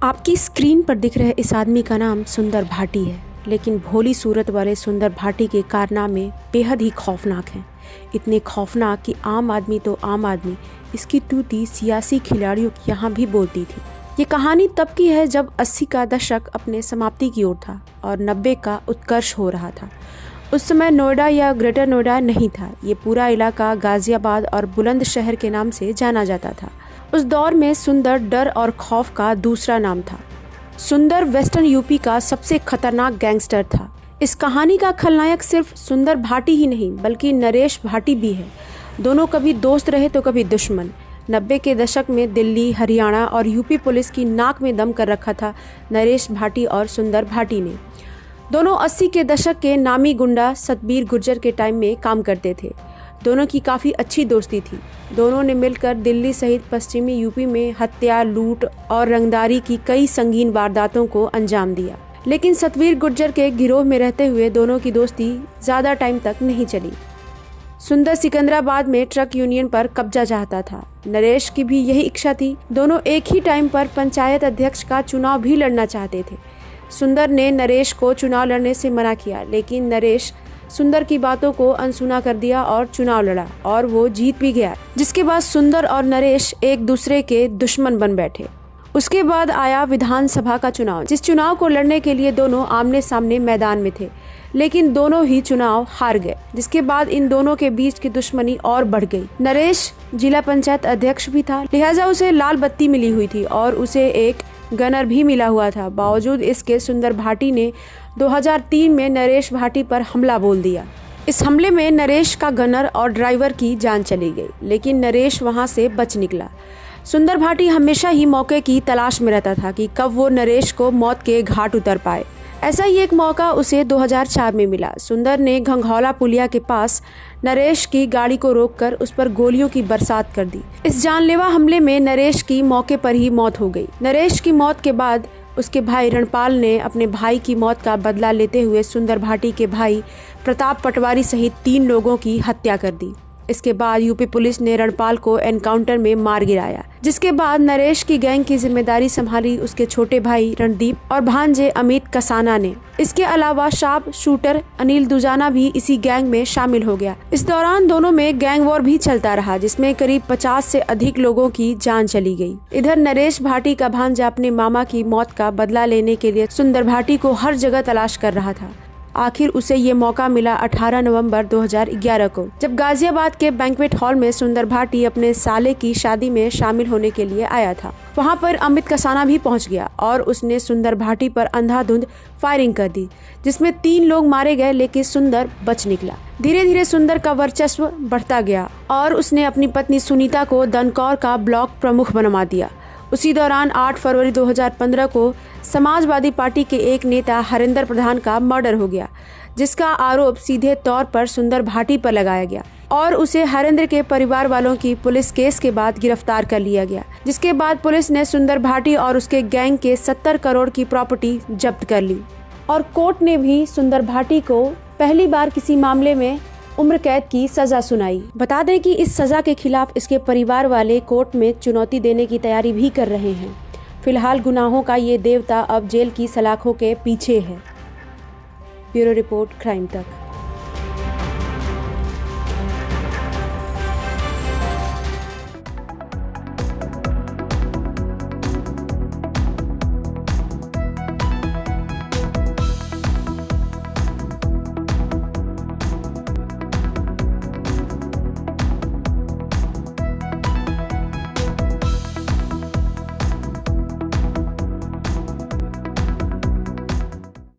आपकी स्क्रीन पर दिख रहे इस आदमी का नाम सुंदर भाटी है, लेकिन भोली सूरत वाले सुंदर भाटी के कारनामे बेहद ही खौफनाक हैं। इतने खौफनाक कि आम आदमी तो आम आदमी इसकी तूती सियासी खिलाड़ियों की यहाँ भी बोलती थी। ये कहानी तब की है जब 80 का दशक अपने समाप्ति की ओर था और 90 का उत्कर्ष हो रहा था। उस समय नोएडा या ग्रेटर नोएडा नहीं था, ये पूरा इलाका गाजियाबाद और बुलंदशहर के नाम से जाना जाता था। उस दौर में सुंदर डर और खौफ का दूसरा नाम था। सुंदर वेस्टर्न यूपी का सबसे खतरनाक गैंगस्टर था। इस कहानी का खलनायक सिर्फ सुंदर भाटी ही नहीं बल्कि नरेश भाटी भी है। दोनों कभी दोस्त रहे तो कभी दुश्मन। 90 के दशक में दिल्ली, हरियाणा और यूपी पुलिस की नाक में दम कर रखा था नरेश भाटी और सुंदर भाटी ने। दोनों 80 के दशक के नामी गुंडा सतबीर गुर्जर के टाइम में काम करते थे। दोनों की काफ़ी अच्छी दोस्ती थी। दोनों ने मिलकर दिल्ली सहित पश्चिमी यूपी में हत्या, लूट और रंगदारी की कई संगीन वारदातों को अंजाम दिया। लेकिन सतबीर गुर्जर के गिरोह में रहते हुए दोनों की दोस्ती ज़्यादा टाइम तक नहीं चली। सुंदर सिकंदराबाद में ट्रक यूनियन पर कब्जा चाहता था। नरेश की भी यही इच्छा थी। दोनों एक ही टाइम पर पंचायत अध्यक्ष का चुनाव भी लड़ना चाहते थे। सुंदर ने नरेश को चुनाव लड़ने से मना किया, लेकिन नरेश सुंदर की बातों को अनसुना कर दिया और चुनाव लड़ा और वो जीत भी गया, जिसके बाद सुंदर और नरेश एक दूसरे के दुश्मन बन बैठे। उसके बाद आया विधानसभा का चुनाव, जिस चुनाव को लड़ने के लिए दोनों आमने सामने मैदान में थे, लेकिन दोनों ही चुनाव हार गए, जिसके बाद इन दोनों के बीच की दुश्मनी और बढ़ गई। नरेश जिला पंचायत अध्यक्ष भी था, लिहाजा उसे लाल बत्ती मिली हुई थी और उसे एक गनर भी मिला हुआ था। बावजूद इसके सुंदर भाटी ने 2003 में नरेश भाटी पर हमला बोल दिया। इस हमले में नरेश का गनर और ड्राइवर की जान चली गई, लेकिन नरेश वहां से बच निकला। सुंदर भाटी हमेशा ही मौके की तलाश में रहता था कि कब वो नरेश को मौत के घाट उतर पाए। ऐसा ही एक मौका उसे 2004 में मिला। सुंदर ने घंघौला पुलिया के पास नरेश की गाड़ी को रोककर उस पर गोलियों की बरसात कर दी। इस जानलेवा हमले में नरेश की मौके पर ही मौत हो गई। नरेश की मौत के बाद उसके भाई रणपाल ने अपने भाई की मौत का बदला लेते हुए सुंदर भाटी के भाई प्रताप पटवारी सहित 3 लोगों की हत्या कर दी। इसके बाद यूपी पुलिस ने रणपाल को एनकाउंटर में मार गिराया, जिसके बाद नरेश की गैंग की जिम्मेदारी संभाली उसके छोटे भाई रणदीप और भांजे अमित कसाना ने। इसके अलावा शार्प शूटर अनिल दुजाना भी इसी गैंग में शामिल हो गया। इस दौरान दोनों में गैंग वॉर भी चलता रहा, जिसमें करीब 50 से अधिक लोगों की जान चली गई। इधर नरेश भाटी का भांजा अपने मामा की मौत का बदला लेने के लिए सुंदर भाटी को हर जगह तलाश कर रहा था। आखिर उसे ये मौका मिला 18 नवंबर 2011 को, जब गाजियाबाद के बैंक्वेट हॉल में सुंदर भाटी अपने साले की शादी में शामिल होने के लिए आया था। वहां पर अमित कसाना भी पहुंच गया और उसने सुंदर भाटी पर अंधाधुंध फायरिंग कर दी, जिसमें 3 लोग मारे गए, लेकिन सुंदर बच निकला। धीरे धीरे सुंदर का वर्चस्व बढ़ता गया और उसने अपनी पत्नी सुनीता को दनकौर का ब्लॉक प्रमुख बनवा दिया। उसी दौरान 8 फरवरी 2015 को समाजवादी पार्टी के एक नेता हरेंद्र प्रधान का मर्डर हो गया, जिसका आरोप सीधे तौर पर सुंदर भाटी पर लगाया गया और उसे हरेंद्र के परिवार वालों की पुलिस केस के बाद गिरफ्तार कर लिया गया, जिसके बाद पुलिस ने सुंदर भाटी और उसके गैंग के 70 करोड़ की प्रॉपर्टी जब्त कर ली और कोर्ट ने भी सुंदर भाटी को पहली बार किसी मामले में उम्र कैद की सजा सुनाई। बता दें कि इस सजा के खिलाफ इसके परिवार वाले कोर्ट में चुनौती देने की तैयारी भी कर रहे हैं। फिलहाल गुनाहों का ये देवता अब जेल की सलाखों के पीछे है। ब्यूरो रिपोर्ट, क्राइम तक।